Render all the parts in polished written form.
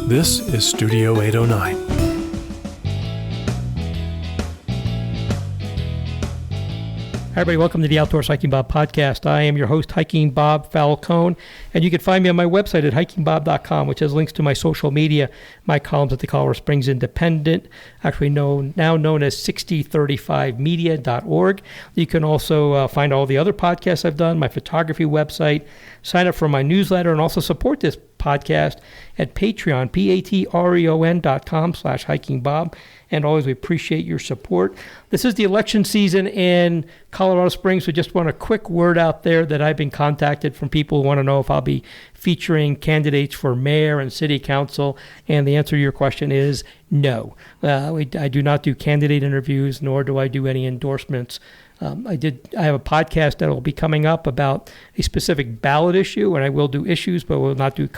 This is Studio 809. Hi, everybody. Welcome to the Outdoors Hiking Bob podcast. I am your host, Hiking Bob Falcone, and you can find me on my website at hikingbob.com, which has links to my social media, my columns at the Colorado Springs Independent, actually now known as 6035media.org. You can also find all the other podcasts I've done, my photography website, sign up for my newsletter, and also support this podcast at Patreon, patreon.com/hikingbob. And always, we appreciate your support. This is the election season in Colorado Springs, so just want a quick word out there that I've been contacted from people who want to know if I'll be featuring candidates for mayor and city council. And the answer to your question is no. I do not do candidate interviews, nor do I do any endorsements. I have a podcast that will be coming up about a specific ballot issue, and I will do issues, but will not do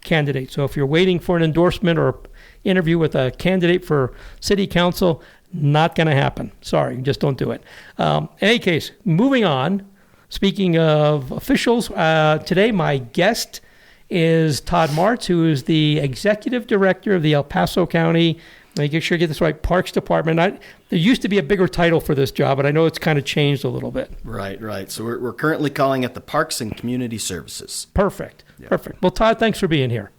candidates. So if you're waiting for an endorsement or interview with a candidate for city council, not going to happen. Sorry, just don't do it. In any case, moving on. Speaking of officials, today my guest is Todd Marts, who is the executive director of the El Paso County, make sure I get this right, Parks Department. There used to be a bigger title for this job, but I know it's kind of changed a little bit. Right. So we're currently calling it the Parks and Community Services. Perfect. Well, Todd, thanks for being here.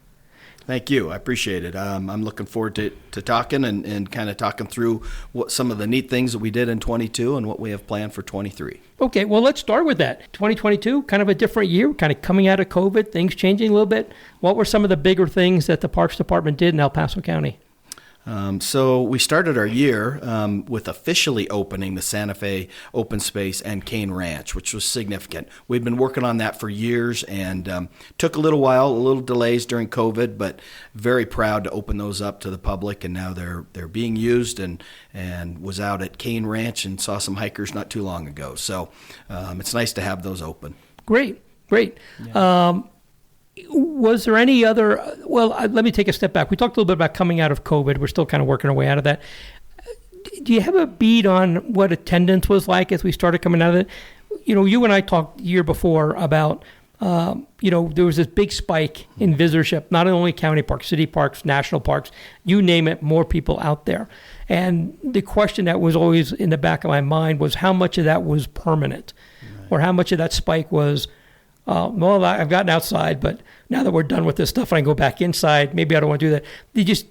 Thank you. I appreciate it. I'm looking forward to talking and kind of talking through what some of the neat things that we did in 22 and what we have planned for 23. Okay, well, let's start with that. 2022, kind of a different year, kind of coming out of COVID, things changing a little bit. What were some of the bigger things that the Parks Department did in El Paso County? So we started our year with officially opening the Santa Fe Open Space and Cane Ranch, which was significant. We've been working on that for years and took a little while, a little delays during COVID, but very proud to open those up to the public. And now they're being used and was out at Cane Ranch and saw some hikers not too long ago. So it's nice to have those open. Great. Yeah. Was there any other, let me take a step back. We talked a little bit about coming out of COVID. We're still kind of working our way out of that. Do you have a beat on what attendance was like as we started coming out of it? You and I talked the year before about, there was this big spike in visitorship, not only county parks, city parks, national parks, you name it, more people out there. And the question that was always in the back of my mind was how much of that was permanent, right, or how much of that spike was, I've gotten outside, but now that we're done with this stuff and I go back inside, maybe I don't want to do that.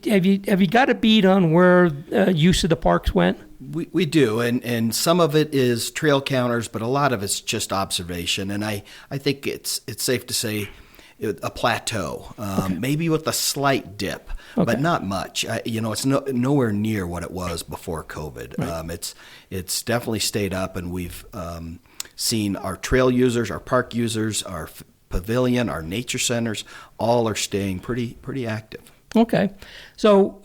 Have you got a beat on where use of the parks went? We do, and some of it is trail counters, but a lot of it's just observation. And I think it's safe to say a plateau, okay, maybe with a slight dip, okay, but not much. It's nowhere near what it was before COVID. Right. It's definitely stayed up, and we've seen our trail users, our park users, our pavilion, our nature centers, all are staying pretty active. Okay. So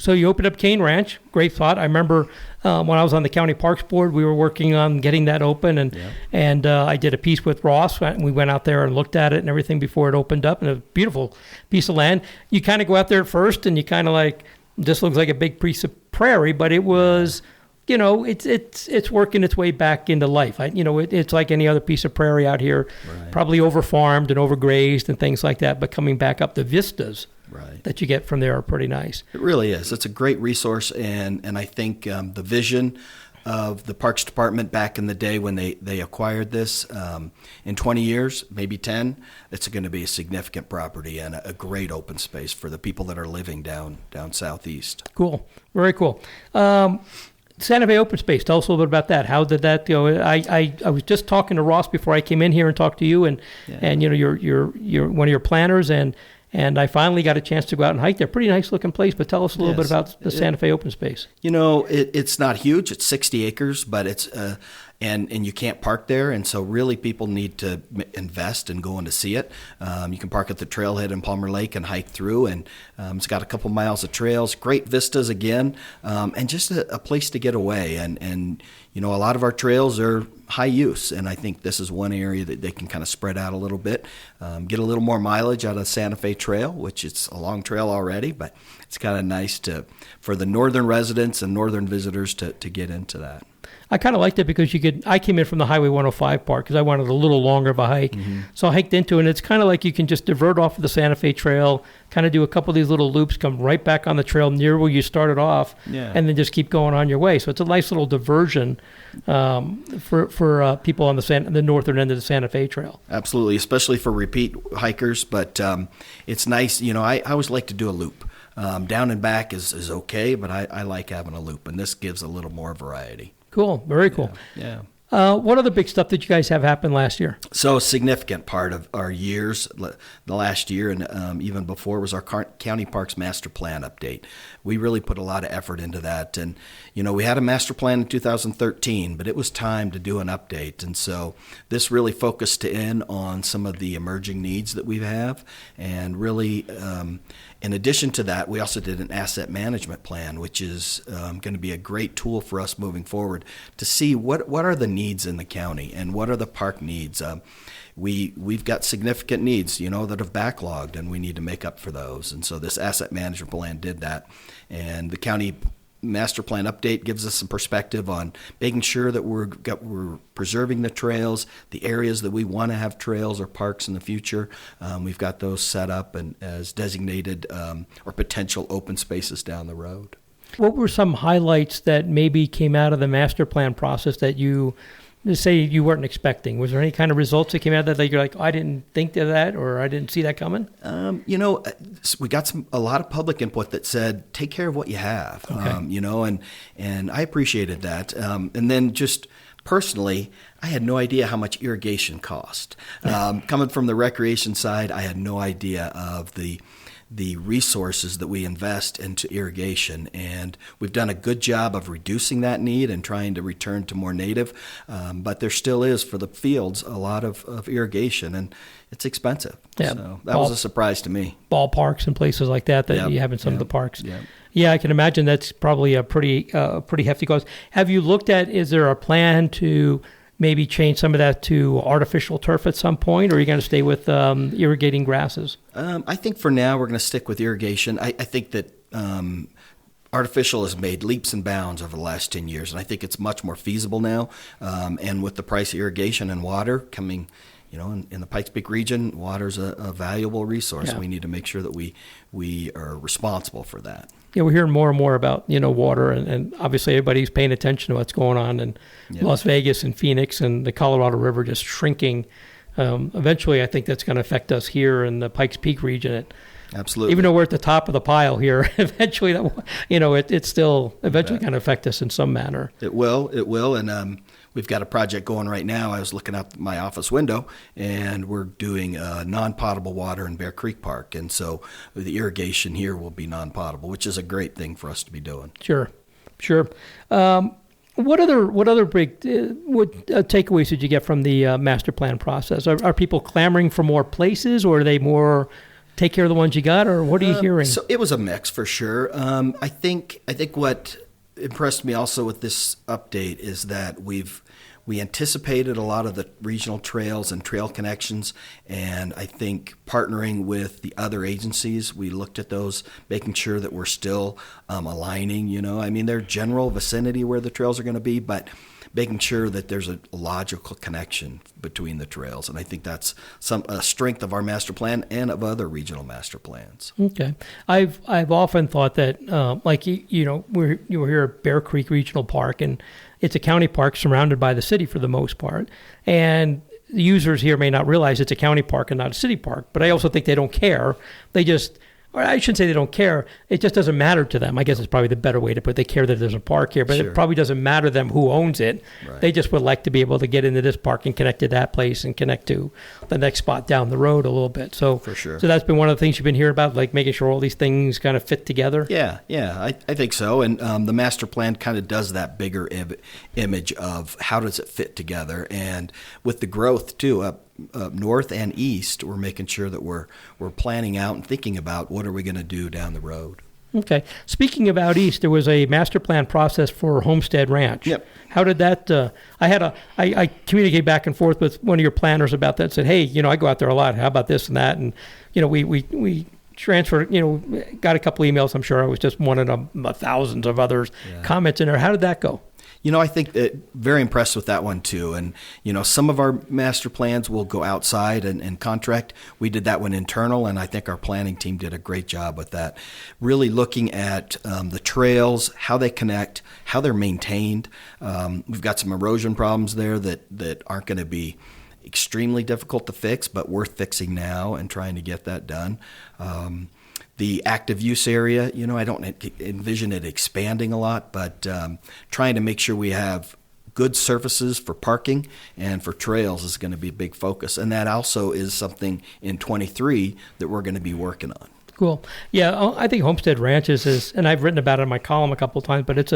you opened up Cane Ranch. Great thought. I remember when I was on the county parks board, we were working on getting that open, and I did a piece with Ross. We went out there and looked at it and everything before it opened up, and a beautiful piece of land. You kind of go out there at first, and you kind of like, this looks like a big piece of prairie, but it was, it's working its way back into life. It's like any other piece of prairie out here, right, probably overfarmed and overgrazed and things like that, but coming back up, the vistas, right, that you get from there are pretty nice. It really is. It's a great resource, and I think the vision of the Parks Department back in the day when they acquired this, in 20 years, maybe 10, it's going to be a significant property and a great open space for the people that are living down southeast. Cool. Very cool. Santa Fe Open Space, tell us a little bit about that. How did that go? I was just talking to Ross before I came in here and talked to you, and you're one of your planners, and I finally got a chance to go out and hike there. Pretty nice looking place, but tell us a little bit about the Santa Fe Open Space. It's not huge. It's 60 acres, but it's and you can't park there, and so really people need to invest and go in to see it. You can park at the trailhead in Palmer Lake and hike through, and it's got a couple miles of trails, great vistas again, and just a place to get away. And a lot of our trails are high use, and I think this is one area that they can kind of spread out a little bit, get a little more mileage out of Santa Fe Trail, which it's a long trail already, but it's kind of nice for the northern residents and northern visitors to get into that. I kind of liked it because I came in from the Highway 105 part because I wanted a little longer of a hike. So I hiked into it, and it's kind of like you can just divert off of the Santa Fe Trail, kind of do a couple of these little loops, come right back on the trail near where you started off, and then just keep going on your way. So it's a nice little diversion for people on the northern end of the Santa Fe Trail. Absolutely, especially for repeat hikers, but it's nice. I always like to do a loop. Down and back is okay, but I like having a loop, and this gives a little more variety. Cool. Very cool. Yeah. What other big stuff did you guys have happen last year? So a significant part of our years, the last year and even before, was our County Parks Master Plan update. We really put a lot of effort into that. And, we had a master plan in 2013, but it was time to do an update. And so this really focused in on some of the emerging needs that we have. And really, in addition to that, we also did an asset management plan, which is going to be a great tool for us moving forward to see what are the needs in the county and what are the park needs. We've got significant needs, that have backlogged, and we need to make up for those. And so this asset management plan did that. And the county master plan update gives us some perspective on making sure that we're preserving the trails, the areas that we want to have trails or parks in the future. We've got those set up and as designated or potential open spaces down the road. What were some highlights that maybe came out of the master plan process that you say you weren't expecting? Was there any kind of results that came out of that you're like, I didn't think of that, or I didn't see that coming? We got a lot of public input that said, take care of what you have, okay. And I appreciated that. And then just personally, I had no idea how much irrigation cost. Coming from the recreation side, I had no idea of the resources that we invest into irrigation, and we've done a good job of reducing that need and trying to return to more native, but there still is for the fields a lot of irrigation, and it's expensive. Yeah. So that was a surprise to me. Ballparks and places like that Yep. you have in some of the parks. Yep. Yeah, I can imagine that's probably a pretty hefty cost. Have you looked at, is there a plan to maybe change some of that to artificial turf at some point, or are you going to stay with irrigating grasses? I think for now we're going to stick with irrigation. I think that artificial has made leaps and bounds over the last 10 years, and I think it's much more feasible now. And with the price of irrigation and water coming, in the Pikes Peak region, water's a valuable resource. Yeah. We need to make sure that we are responsible for that. Yeah, we're hearing more and more about, water, and obviously everybody's paying attention to what's going on in Las Vegas and Phoenix and the Colorado River just shrinking. Eventually, I think that's going to affect us here in the Pikes Peak region. Absolutely. Even though we're at the top of the pile here, eventually, it's still eventually going to affect us in some manner. It will, and we've got a project going right now. I was looking out my office window, and we're doing non-potable water in Bear Creek Park, and so the irrigation here will be non-potable, which is a great thing for us to be doing. Sure. What other big takeaways did you get from the master plan process? Are people clamoring for more places, or are they more take care of the ones you got, or what are you hearing? So it was a mix for sure. I think what impressed me also with this update is that we anticipated a lot of the regional trails and trail connections, and I think partnering with the other agencies, we looked at those, making sure that we're still aligning. They're general vicinity where the trails are going to be, but making sure that there's a logical connection between the trails, and I think that's a strength of our master plan and of other regional master plans. Okay, I've often thought that, we're here at Bear Creek Regional Park, and it's a county park surrounded by the city for the most part, and the users here may not realize it's a county park and not a city park. But I also think they don't care. Or I shouldn't say they don't care. It just doesn't matter to them. I guess it's probably the better way to put it. They care that there's a park here, but Sure. It probably doesn't matter to them who owns it. Right. They just would like to be able to get into this park and connect to that place and connect to the next spot down the road a little bit. So, For sure. So that's been one of the things you've been hearing about, like making sure all these things kind of fit together. Yeah, I think so. And the master plan kind of does that bigger image of how does it fit together. And with the growth too, up north and east, we're making sure that we're planning out and thinking about what are we going to do down the road. Okay. Speaking of out east, there was a master plan process for Homestead Ranch. Yep. How did that? I communicated back and forth with one of your planners about that. Said, hey, I go out there a lot. How about this and that? And we transferred. Got a couple emails. I'm sure I was just one of the thousands of others comments in there. How did that go? I think that very impressed with that one too. And, some of our master plans will go outside and contract. We did that one internal, and I think our planning team did a great job with that. Really looking at the trails, how they connect, how they're maintained. We've got some erosion problems there that aren't going to be extremely difficult to fix, but worth fixing now and trying to get that done. The active use area, I don't envision it expanding a lot, but trying to make sure we have good surfaces for parking and for trails is going to be a big focus. And that also is something in 23 that we're going to be working on. Cool. Yeah, I think Homestead Ranches is, and I've written about it in my column a couple of times, but it's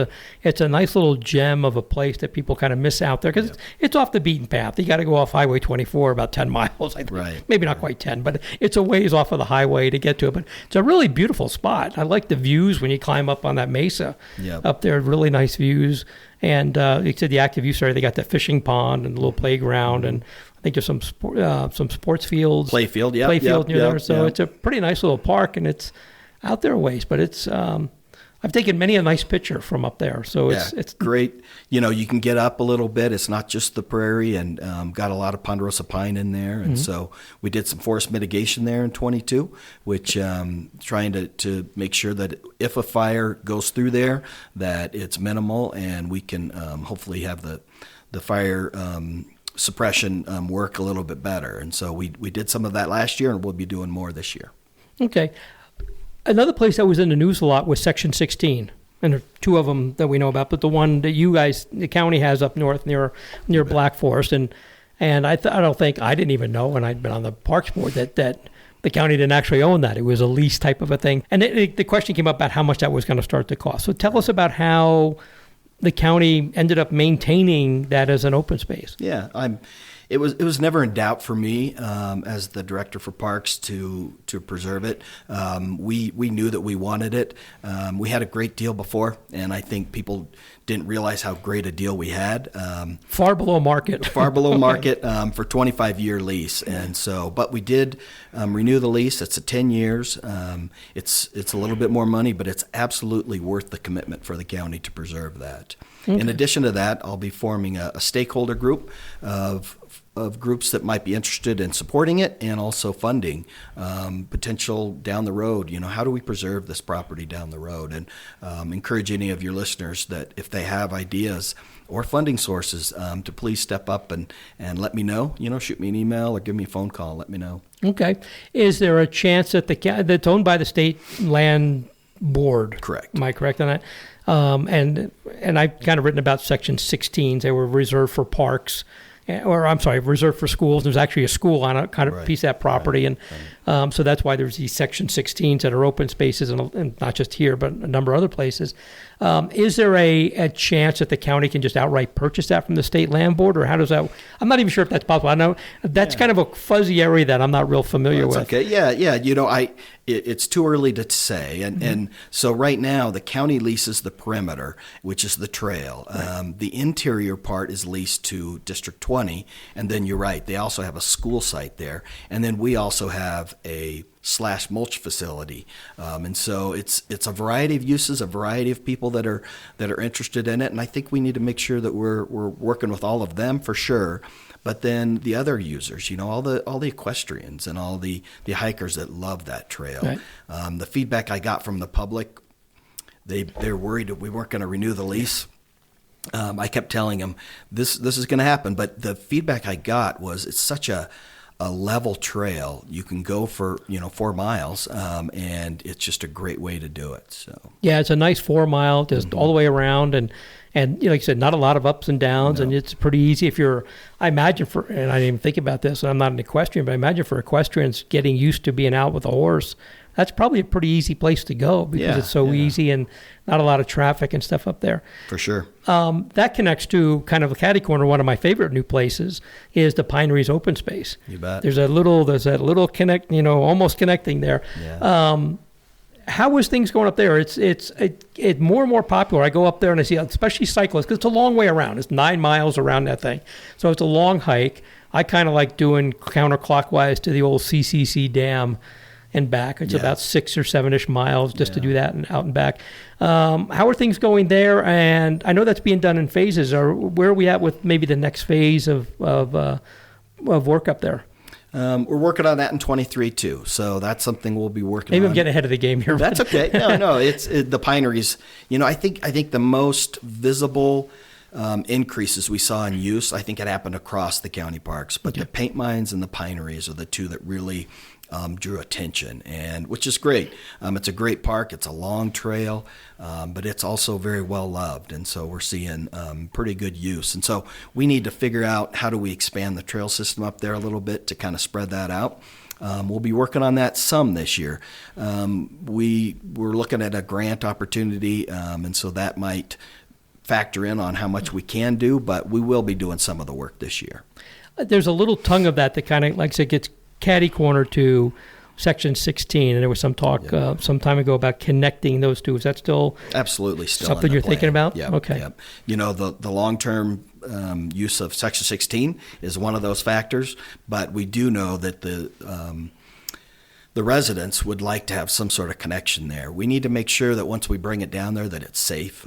a nice little gem of a place that people kind of miss out there because it's off the beaten path. You got to go off Highway 24 about 10 miles, I think. Right. Maybe not quite 10, but it's a ways off of the highway to get to it. But it's a really beautiful spot. I like the views when you climb up on that mesa up there. Really nice views. And you said the active use area, they got the fishing pond and a little playground, and I think there's some sports fields. Playfield near there. So it's a pretty nice little park, and it's out there a ways. But it's I've taken many a nice picture from up there. So it's great. You can get up a little bit. It's not just the prairie, and got a lot of ponderosa pine in there. And so we did some forest mitigation there in 22, which trying to make sure that if a fire goes through there, that it's minimal, and we can hopefully have the fire suppression work a little bit better. And so we did some of that last year, and we'll be doing more this year. Okay. Another place that was in the news a lot was Section 16, and there are two of them that we know about, but the one that you guys, the county has up north near Black Forest, and I didn't even know, and I'd been on the Parks Board, that the county didn't actually own that. It was a lease type of a thing. And the question came up about how much that was going to start to cost. So tell us about how the county ended up maintaining that as an open space. Yeah, it was never in doubt for me as the director for parks to preserve it. We knew that we wanted it. We had a great deal before, and I think people didn't realize how great a deal we had. Far below market. For 25-year lease, and so, but we did renew the lease. It's 10 years. It's a little bit more money, but it's absolutely worth the commitment for the county to preserve that. Okay. In addition to that, I'll be forming a stakeholder group of groups that might be interested in supporting it and also funding potential down the road. How do we preserve this property down the road? And encourage any of your listeners that if they have ideas or funding sources to please step up and let me know. Shoot me an email or give me a phone call. Let me know. Okay. Is there a chance that that's owned by the state land board? Correct. Am I correct on that? And I've kind of written about Section 16s. They were reserved for parks, reserved for schools. There's actually a school on a kind of piece of that property. And so that's why there's these Section 16s that are open spaces, and not just here, but a number of other places. Is there a chance that the county can just outright purchase that from the state land board, or how does that? I'm not even sure if that's possible. I know that's kind of a fuzzy area that I'm not real familiar with. Okay. Yeah. It's too early to say. And so right now the county leases the perimeter, which is the trail. Right. The interior part is leased to District 20. And then you're right, they also have a school site there. And then we also have a / mulch facility. And so it's a variety of uses, a variety of people that are interested in it. And I think we need to make sure that we're working with all of them for sure. But then the other users, all the equestrians and all the hikers that love that trail. Right. The feedback I got from the public, they're worried that we weren't going to renew the lease. I kept telling them this is going to happen, but the feedback I got was it's such a level trail. You can go for 4 miles, and it's just a great way to do it. So yeah, it's a nice 4 mile, just all the way around, and like you said, not a lot of ups and downs, and it's pretty easy if you're. I imagine and I didn't even think about this, and I'm not an equestrian, but I imagine for equestrians getting used to being out with a horse, that's probably a pretty easy place to go because it's so easy and not a lot of traffic and stuff up there. For sure. That connects to kind of a catty corner. One of my favorite new places is the Pineries open space. You bet. There's that little connect, almost connecting there. Yeah. How is things going up there? It's more and more popular. I go up there and I see, especially cyclists, because it's a long way around. It's 9 miles around that thing. So it's a long hike. I kind of like doing counterclockwise to the old CCC dam and back. It's Yeah. about 6 or 7-ish miles just to do that and out and back. How are things going there? And I know that's being done in phases. Or where are we at with maybe the next phase of work up there? We're working on that in 23 too, so that's something we'll be working on. Maybe I'm getting ahead of the game here. That's okay. No, it's the pineries. I think the most visible increases we saw in use, I think it happened across the county parks, but the paint mines and the pineries are the two that really drew attention, and which is great. It's a great park. It's a long trail, but it's also very well loved, and so we're seeing pretty good use. And so we need to figure out how do we expand the trail system up there a little bit to kind of spread that out. We'll be working on that some this year. We're looking at a grant opportunity, and so that might factor in on how much we can do, but we will be doing some of the work this year. There's a little tongue of that kind of, like I said, gets catty corner to Section 16, and there was some talk some time ago about connecting those two. Is that still absolutely still something you're thinking about? Yeah. Okay. Yep. The long-term use of Section 16 is one of those factors, but we do know that the residents would like to have some sort of connection there. We need to make sure that once we bring it down there that it's safe,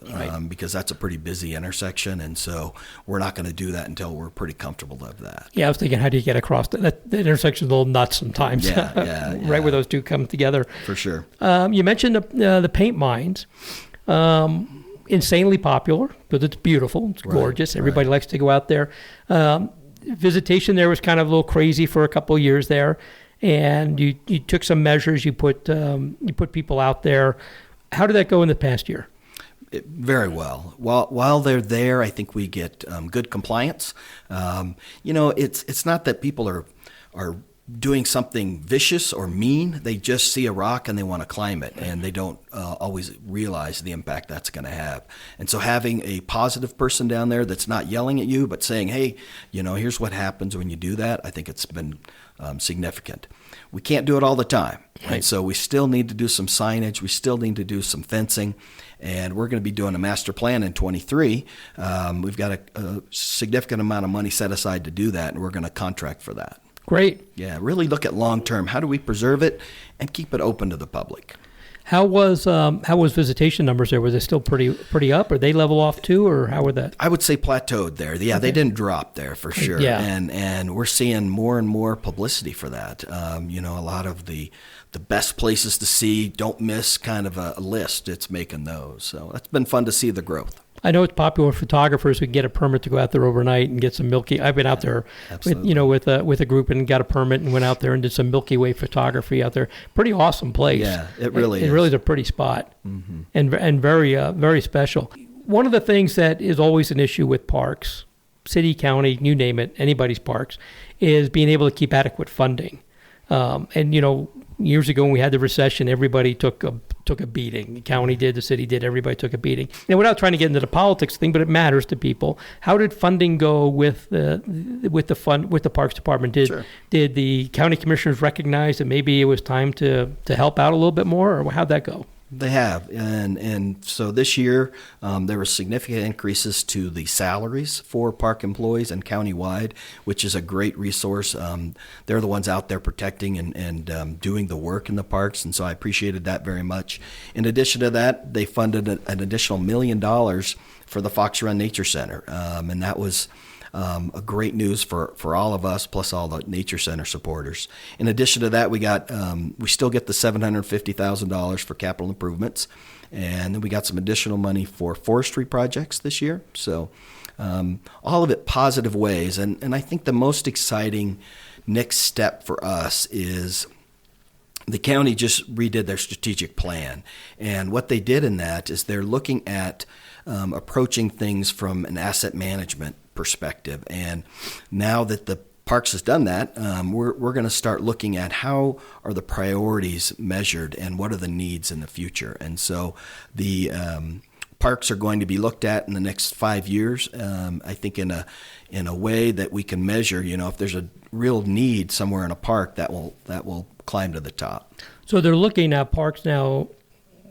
because that's a pretty busy intersection, and so we're not going to do that until we're pretty comfortable with that. Yeah, I was thinking, how do you get across that intersection? Is a little nuts sometimes. Yeah. Right where those two come together. For sure. You mentioned the paint mines. Insanely popular because it's beautiful, it's gorgeous. Everybody likes to go out there. Visitation there was kind of a little crazy for a couple of years there. And you took some measures. You put people out there. How did that go in the past year? Very well. While they're there, I think we get good compliance. It's not that people are doing something vicious or mean. They just see a rock and they want to climb it, and they don't always realize the impact that's going to have. And so having a positive person down there that's not yelling at you but saying, hey, here's what happens when you do that, I think it's been significant. We can't do it all the time. Right. And so we still need to do some signage. We still need to do some fencing. And we're going to be doing a master plan in 23. We've got a significant amount of money set aside to do that, and we're going to contract for that. Great. Yeah, really look at long term. How do we preserve it and keep it open to the public? How was visitation numbers there? Was they still pretty up? Or they level off too, or how were that? I would say plateaued there. Yeah, They didn't drop there for sure. Yeah. And we're seeing more and more publicity for that. A lot of the best places to see, don't miss kind of a list. It's making those. So it's been fun to see the growth. I know it's popular with photographers who can get a permit to go out there overnight and get some Milky. I've been out there with a group and got a permit and went out there and did some Milky Way photography out there. Pretty awesome place. Yeah, it really is. It really is a pretty spot, and very very special. One of the things that is always an issue with parks, city, county, you name it, anybody's parks, is being able to keep adequate funding. Years ago when we had the recession, everybody took a beating. The county did, the city did, everybody took a beating. And without trying to get into the politics thing, but it matters to people. How did funding go with the Parks Department? Did the county commissioners recognize that maybe it was time to help out a little bit more, or how'd that go? They have, and so this year there were significant increases to the salaries for park employees and countywide, which is a great resource. They're the ones out there protecting and doing the work in the parks, and so I appreciated that very much. In addition to that, they funded an additional $1 million for the Fox Run Nature Center, and that was a great news for all of us, plus all the Nature Center supporters. In addition to that, we still get the $750,000 for capital improvements, and then we got some additional money for forestry projects this year. So all of it positive ways, and I think the most exciting next step for us is the county just redid their strategic plan, and what they did in that is they're looking at approaching things from an asset management perspective. And now that the Parks has done that, we're going to start looking at how are the priorities measured and what are the needs in the future. And so the parks are going to be looked at in the next 5 years, I think in a way that we can measure, if there's a real need somewhere in a park, that will climb to the top. So they're looking at parks now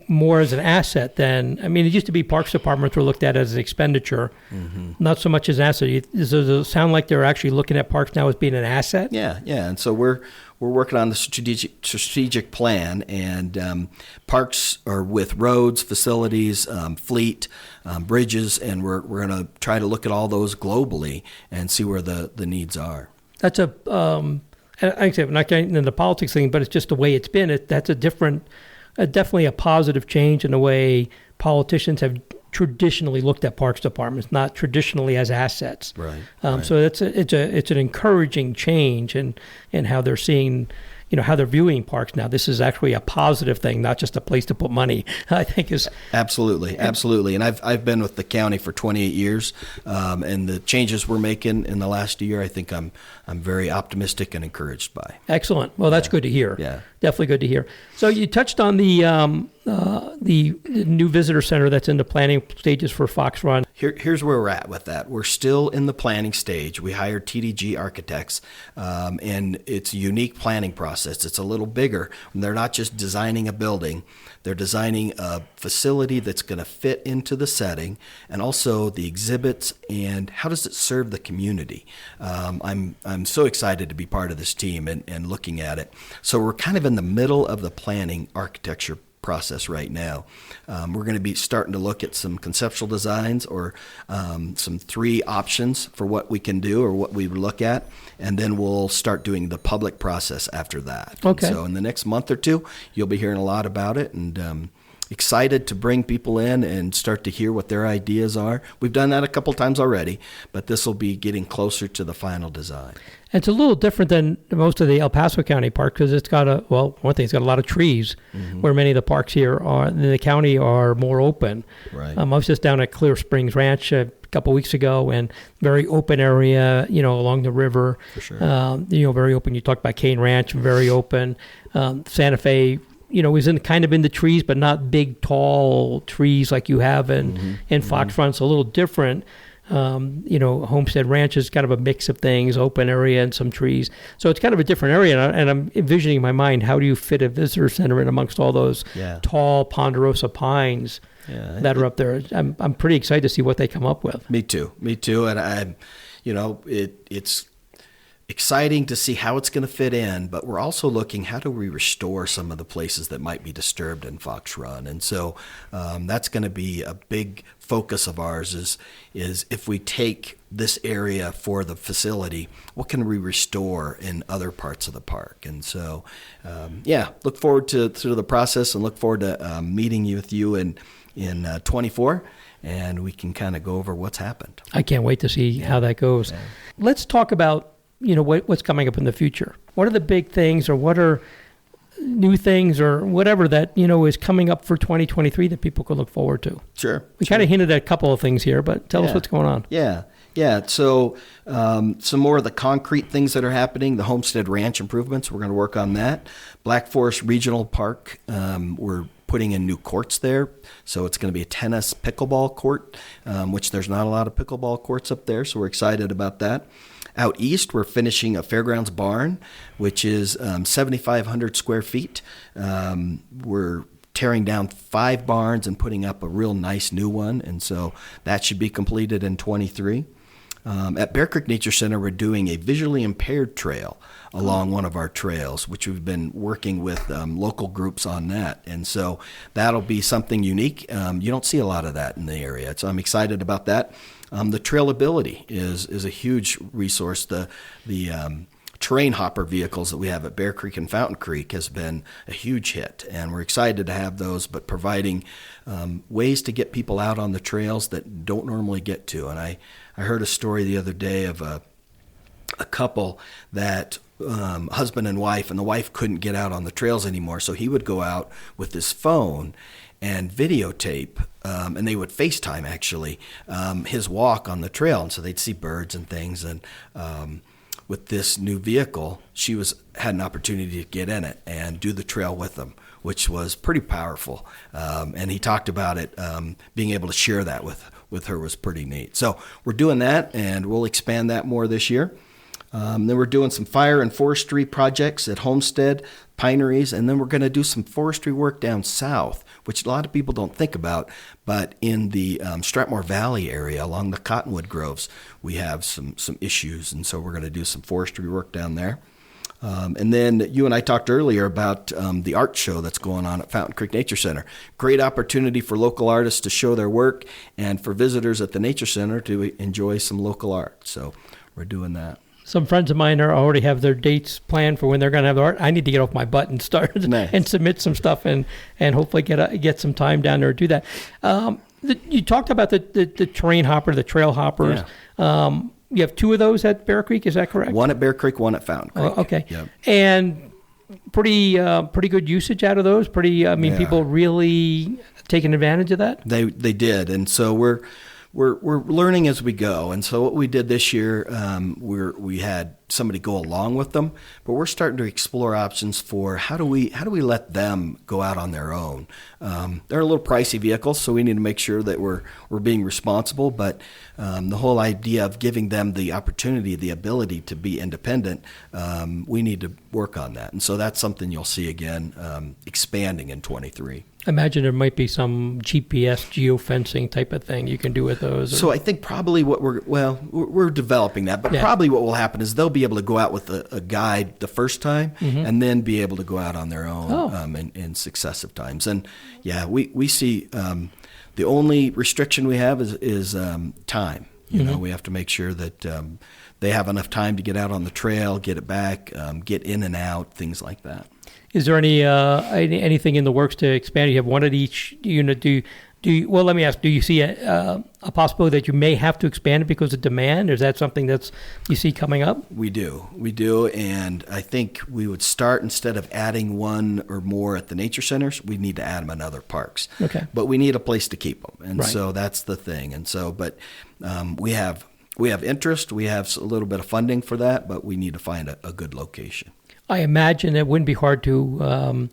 more as an asset than, it used to be Parks Departments were looked at as an expenditure, not so much as an asset. Does it sound like they're actually looking at parks now as being an asset? Yeah. And so we're we're working on the strategic plan, and parks are with roads, facilities, fleet, bridges, and we're going to try to look at all those globally and see where the needs are. That's and I say, I'm not getting into the politics thing, but it's just the way it's been. That's definitely a positive change in the way politicians have traditionally looked at parks departments, not traditionally as assets. Right. So it's an encouraging change in how they're seeing, how they're viewing parks now. This is actually a positive thing, not just a place to put money. I think is absolutely. And I've been with the county for 28 years, and the changes we're making in the last year, I think I'm very optimistic and encouraged by. Excellent. Well, that's good to hear. Yeah, definitely good to hear. So you touched on the new visitor center that's in the planning stages for Fox Run. Here's where we're at with that. We're still in the planning stage. We hired TDG Architects, and it's a unique planning process. It's a little bigger. They're not just designing a building. They're designing a facility that's going to fit into the setting, and also the exhibits and how does it serve the community. I'm so excited to be part of this team and looking at it. So we're kind of in the middle of the planning architecture process right now. We're going to be starting to look at some conceptual designs or some 3 options for what we can do or what we would look at, and then we'll start doing the public process after that. Okay. And so in the next month or 2, you'll be hearing a lot about it, and excited to bring people in and start to hear what their ideas are. We've done that a couple times already, but this will be getting closer to the final design. It's a little different than most of the El Paso County parks because it's got one thing, it's got a lot of trees, where many of the parks here in the county are more open. Right. I was just down at Clear Springs Ranch a couple weeks ago, and very open area, along the river. For sure. Very open. You talked about Cane Ranch, very open. Santa Fe, is in the trees, but not big, tall trees like you have in Fox Run. It's a little different. Homestead Ranch is kind of a mix of things, open area and some trees. So it's kind of a different area. And I'm envisioning in my mind, how do you fit a visitor center in amongst all those tall ponderosa pines that are up there? I'm pretty excited to see what they come up with. Me too. And it's exciting to see how it's going to fit in, but we're also looking, how do we restore some of the places that might be disturbed in Fox Run? And so that's going to be a big focus of ours is if we take this area for the facility, what can we restore in other parts of the park? And so, look forward to the process and look forward to meeting with you in 24, and we can kind of go over what's happened. I can't wait to see how that goes. Yeah. Let's talk about what's coming up in the future. What are the big things, or what are new things, or whatever that is coming up for 2023 that people could look forward to? Sure. We kind of hinted at a couple of things here, but tell us what's going on. Yeah. So some more of the concrete things that are happening. The Homestead Ranch improvements, we're going to work on that. Black Forest Regional Park, we're putting in new courts there. So it's going to be a tennis pickleball court, which there's not a lot of pickleball courts up there. So we're excited about that. Out east, we're finishing a fairgrounds barn, which is 7,500 square feet. We're tearing down 5 barns and putting up a real nice new one, and so that should be completed in 23. At Bear Creek Nature Center, we're doing a visually impaired trail along one of our trails, which we've been working with local groups on that. And so that'll be something unique. You don't see a lot of that in the area, so I'm excited about that. The trailability is a huge resource. The terrain hopper vehicles that we have at Bear Creek and Fountain Creek has been a huge hit, and we're excited to have those, but providing ways to get people out on the trails that don't normally get to. And I heard a story the other day of a couple that husband and wife, and the wife couldn't get out on the trails anymore, so he would go out with his phone and videotape, and they would FaceTime actually, his walk on the trail, and so they'd see birds and things. And with this new vehicle, she had an opportunity to get in it and do the trail with them, which was pretty powerful. And he talked about it, being able to share that with her was pretty neat. So we're doing that, and we'll expand that more this year. Then we're doing some fire and forestry projects at Homestead, Pineries, and then we're going to do some forestry work down south, which a lot of people don't think about, but in the Stratmore Valley area along the cottonwood groves, we have some issues, and so we're going to do some forestry work down there. And then you and I talked earlier about the art show that's going on at Fountain Creek Nature Center. Great opportunity for local artists to show their work and for visitors at the Nature Center to enjoy some local art. So we're doing that. Some friends of mine already have their dates planned for when they're going to have the art. I need to get off my butt and start and submit some stuff and hopefully get some time down there to do that. You talked about the terrain hopper, the trail hoppers. Yeah. You have 2 of those at Bear Creek, is that correct? One at Bear Creek, one at Fountain Creek. Oh, okay. Yep. And pretty good usage out of those. People really taking advantage of that. They did, and so we're learning as we go. And so what we did this year, we had somebody go along with them, but we're starting to explore options for how do we let them go out on their own. They're a little pricey vehicles, so we need to make sure that we're being responsible. But the whole idea of giving them the opportunity, the ability to be independent, we need to work on that. And so that's something you'll see again expanding in 23. I imagine there might be some GPS geofencing type of thing you can do with those. So I think probably what we're developing that, but probably what will happen is they'll be able to go out with a guide the first time and then be able to go out on their own in successive times. And we see the only restriction we have is time. You know, we have to make sure that they have enough time to get out on the trail, get it back, get in and out, things like that. Is there anything in the works to expand? You have one at each unit. Let me ask, do you see a possibility that you may have to expand it because of demand? Or is that something that's you see coming up? We do, and I think we would start, instead of adding one or more at the nature centers, we need to add them in other parks. Okay. But we need a place to keep them, and right. So that's the thing. And so, but we have interest, we have a little bit of funding for that, but we need to find a good location. I imagine it wouldn't be hard to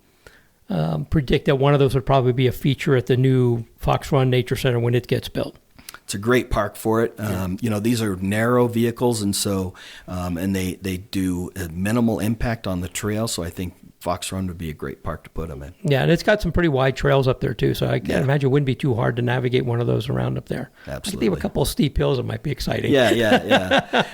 predict that one of those would probably be a feature at the new Fox Run Nature Center when it gets built. It's a great park for it. These are narrow vehicles, and so and they do a minimal impact on the trail. So I think Fox Run would be a great park to put them in. Yeah, and it's got some pretty wide trails up there too. So I can't imagine it wouldn't be too hard to navigate one of those around up there. Absolutely. I think a couple of steep hills, it might be exciting. Yeah.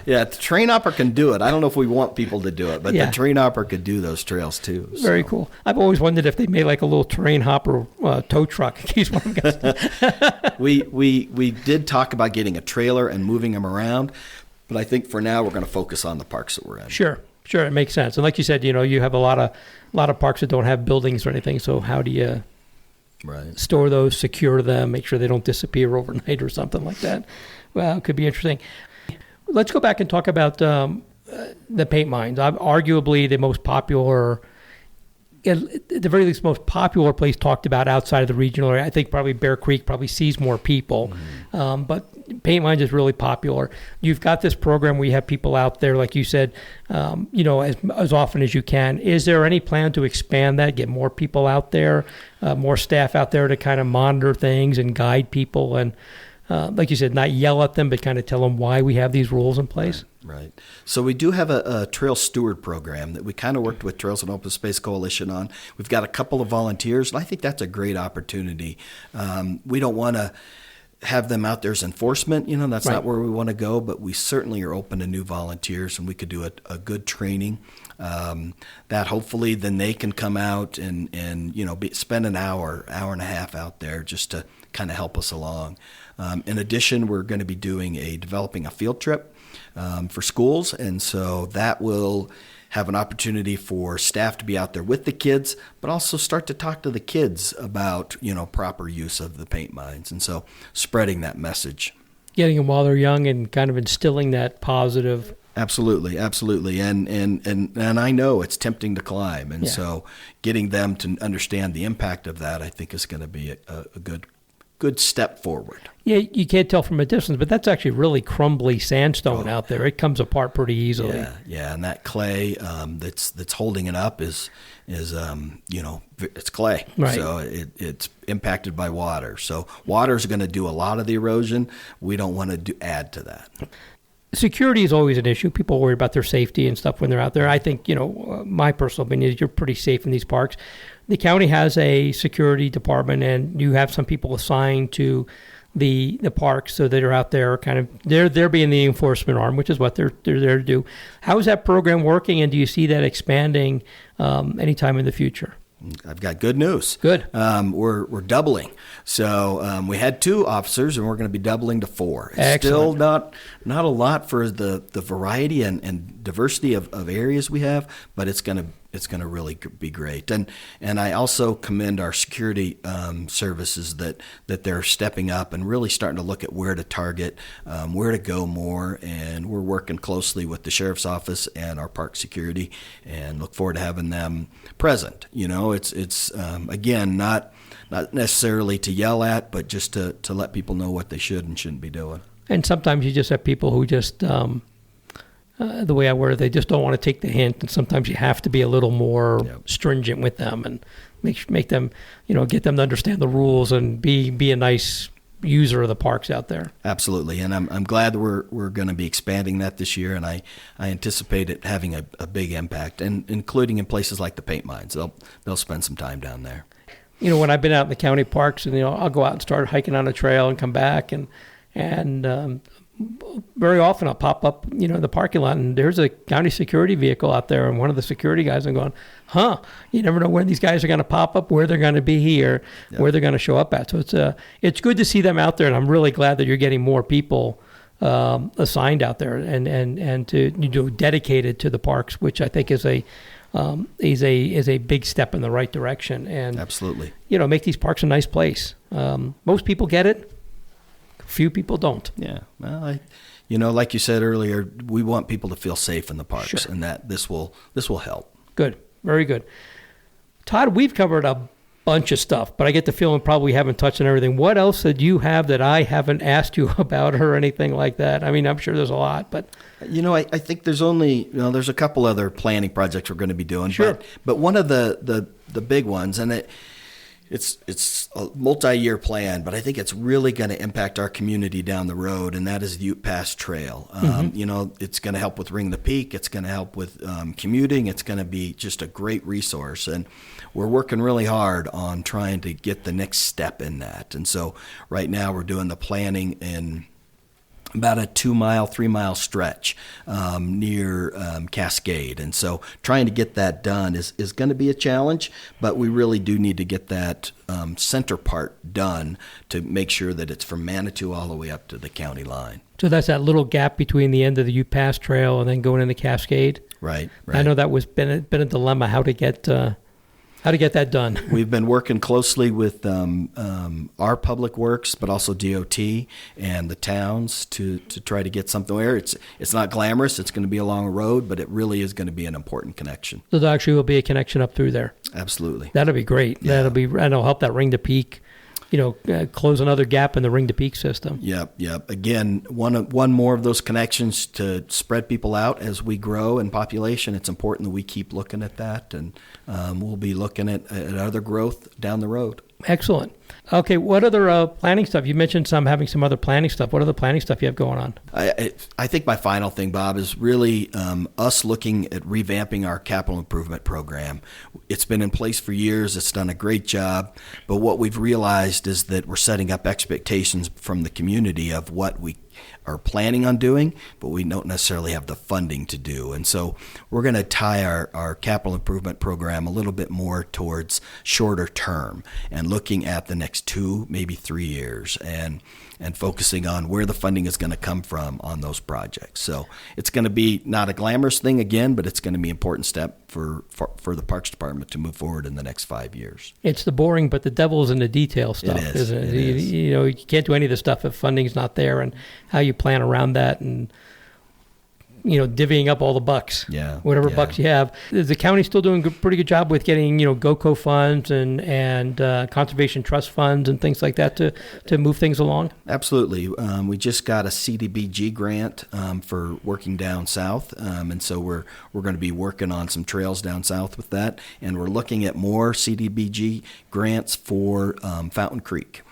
The terrain hopper can do it. I don't know if we want people to do it, but the terrain hopper could do those trails too. So. Very cool. I've always wondered if they made like a little terrain hopper tow truck in case one of them gets. We did talk about getting a trailer and moving them around, but I think for now we're going to focus on the parks that we're in. Sure, it makes sense. And like you said, you have a lot of parks that don't have buildings or anything. So how do you store those, secure them, make sure they don't disappear overnight or something like that? Well, it could be interesting. Let's go back and talk about the paint mines. Arguably the most popular, at the very least, most popular place talked about outside of the regional area. I think probably Bear Creek probably sees more people, but paint mines is really popular. You've got this program where you have people out there, like you said, as often as you can. Is there any plan to expand that, get more people out there, more staff out there to kind of monitor things and guide people and, like you said, not yell at them, but kind of tell them why we have these rules in place? Right. So we do have a trail steward program that we kind of worked with Trails and Open Space Coalition on. We've got a couple of volunteers, and I think that's a great opportunity. We don't want to have them out there as enforcement. That's not where we want to go, but we certainly are open to new volunteers, and we could do a good training that hopefully then they can come out and spend an hour and a half out there just to kind of help us along. In addition, we're going to be developing a field trip for schools, and so that will have an opportunity for staff to be out there with the kids, but also start to talk to the kids about proper use of the paint mines, and so spreading that message, getting them while they're young, and kind of instilling that positive. Absolutely, and I know it's tempting to climb, and so getting them to understand the impact of that, I think, is going to be a good step forward. Yeah, you can't tell from a distance, but that's actually really crumbly sandstone out there. It comes apart pretty easily. Yeah, and that clay that's holding it up is it's clay. Right. So it's impacted by water. So water is going to do a lot of the erosion. We don't want to add to that. Security is always an issue. People worry about their safety and stuff when they're out there. I think, my personal opinion is you're pretty safe in these parks. The county has a security department, and you have some people assigned to the parks, so they're out there kind of they're being the enforcement arm, which is what they're there to do. How is that program working, and do you see that expanding anytime in the future? I've got good news. Good. We're doubling. So we had 2 officers, and we're going to be doubling to 4. It's Excellent. still not a lot for the variety and diversity of areas we have, but it's going to really be great. And I also commend our security services that they're stepping up and really starting to look at where to target, where to go more, and we're working closely with the sheriff's office and our park security, and look forward to having them present. It's again not necessarily to yell at, but just to let people know what they should and shouldn't be doing. And sometimes you just have people who just the way I word it, they just don't want to take the hint, and sometimes you have to be a little more stringent with them and make them, get them to understand the rules and be a nice user of the parks out there. Absolutely, and I'm glad we're going to be expanding that this year, and I anticipate it having a big impact, and including in places like the paint mines. They'll spend some time down there. When I've been out in the county parks, and I'll go out and start hiking on a trail and come back, and very often I'll pop up, in the parking lot, and there's a county security vehicle out there, and one of the security guys, I'm going, you never know when these guys are going to pop up, where they're going to be here, where they're going to show up at. So it's good to see them out there, and I'm really glad that you're getting more people assigned out there and to dedicated to the parks, which I think is a big step in the right direction. And absolutely, make these parks a nice place. Most people get it. Few people don't. Yeah. Well, like you said earlier, we want people to feel safe in the parks, and that this will help. Good. Very good. Todd, we've covered a bunch of stuff, but I get the feeling probably we haven't touched on everything. What else did you have that I haven't asked you about or anything like that? I mean, I'm sure there's a lot, but I think there's only there's a couple other planning projects we're going to be doing. Sure. But one of the big ones, and it's a multi-year plan, but I think it's really going to impact our community down the road, and that is the Ute Pass Trail. It's going to help with Ring the Peak. It's going to help with commuting. It's going to be just a great resource, and we're working really hard on trying to get the next step in that. And so right now we're doing the planning in about a 2-mile, 3-mile stretch near Cascade. And so trying to get that done is going to be a challenge, but we really do need to get that center part done to make sure that it's from Manitou all the way up to the county line. So that's that little gap between the end of the Ute Pass Trail and then going into Cascade? Right. I know that was been a dilemma, how to get that done. We've been working closely with our public works, but also DOT and the towns to try to get something there. It's not glamorous. It's going to be along a road, but it really is going to be an important connection. So there actually will be a connection up through there. Absolutely. That'll be great. Yeah. And it'll help that Ring to Peak, close another gap in the Ring to Peak system. Yep. Again, one more of those connections to spread people out as we grow in population. It's important that we keep looking at that, and we'll be looking at other growth down the road. Excellent. Okay, what other planning stuff? You mentioned having some other planning stuff. What other planning stuff you have going on? I think my final thing, Bob, is really us looking at revamping our capital improvement program. It's been in place for years. It's done a great job. But what we've realized is that we're setting up expectations from the community of what we are planning on doing, but we don't necessarily have the funding to do. And so we're going to tie our capital improvement program a little bit more towards shorter term and looking at the next 2, maybe 3 years and focusing on where the funding is going to come from on those projects. So it's going to be not a glamorous thing again, but it's going to be an important step for the Parks Department to move forward in the next 5 years. It's the boring, but the devil's in the detail stuff, it is. Isn't it? It is. You can't do any of the stuff if funding's not there, and how you plan around that, and divvying up all the bucks, whatever bucks you have. Is the county still doing a pretty good job with getting, GOCO funds and conservation trust funds and things like that to move things along? Absolutely. We just got a CDBG grant for working down south, and so we're going to be working on some trails down south with that, and we're looking at more CDBG grants for Fountain Creek.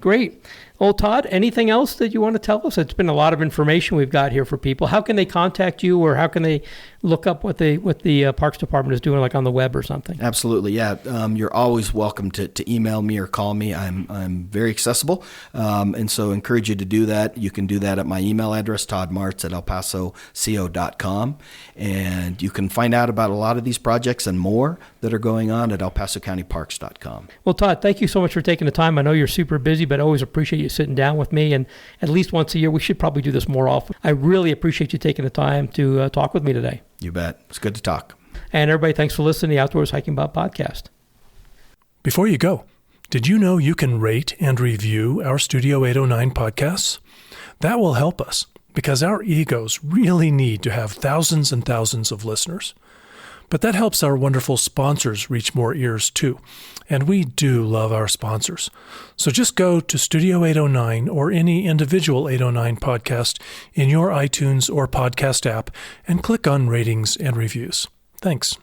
Great. Well, Todd, anything else that you want to tell us? It's been a lot of information we've got here for people. How can they contact you, or how can they look up what the Parks Department is doing, like on the web or something. Absolutely, yeah. You're always welcome to email me or call me. I'm very accessible, and so encourage you to do that. You can do that at my email address, toddmarts@elpasoco.com, and you can find out about a lot of these projects and more that are going on at elpasocountyparks.com. Well, Todd, thank you so much for taking the time. I know you're super busy, but I always appreciate you sitting down with me, and at least once a year, we should probably do this more often. I really appreciate you taking the time to talk with me today. You bet. It's good to talk. And everybody, thanks for listening to the Outdoors Hiking Bob podcast. Before you go, did you know you can rate and review our Studio 809 podcasts? That will help us because our egos really need to have thousands and thousands of listeners. But that helps our wonderful sponsors reach more ears too. And we do love our sponsors. So just go to Studio 809 or any individual 809 podcast in your iTunes or podcast app and click on ratings and reviews. Thanks.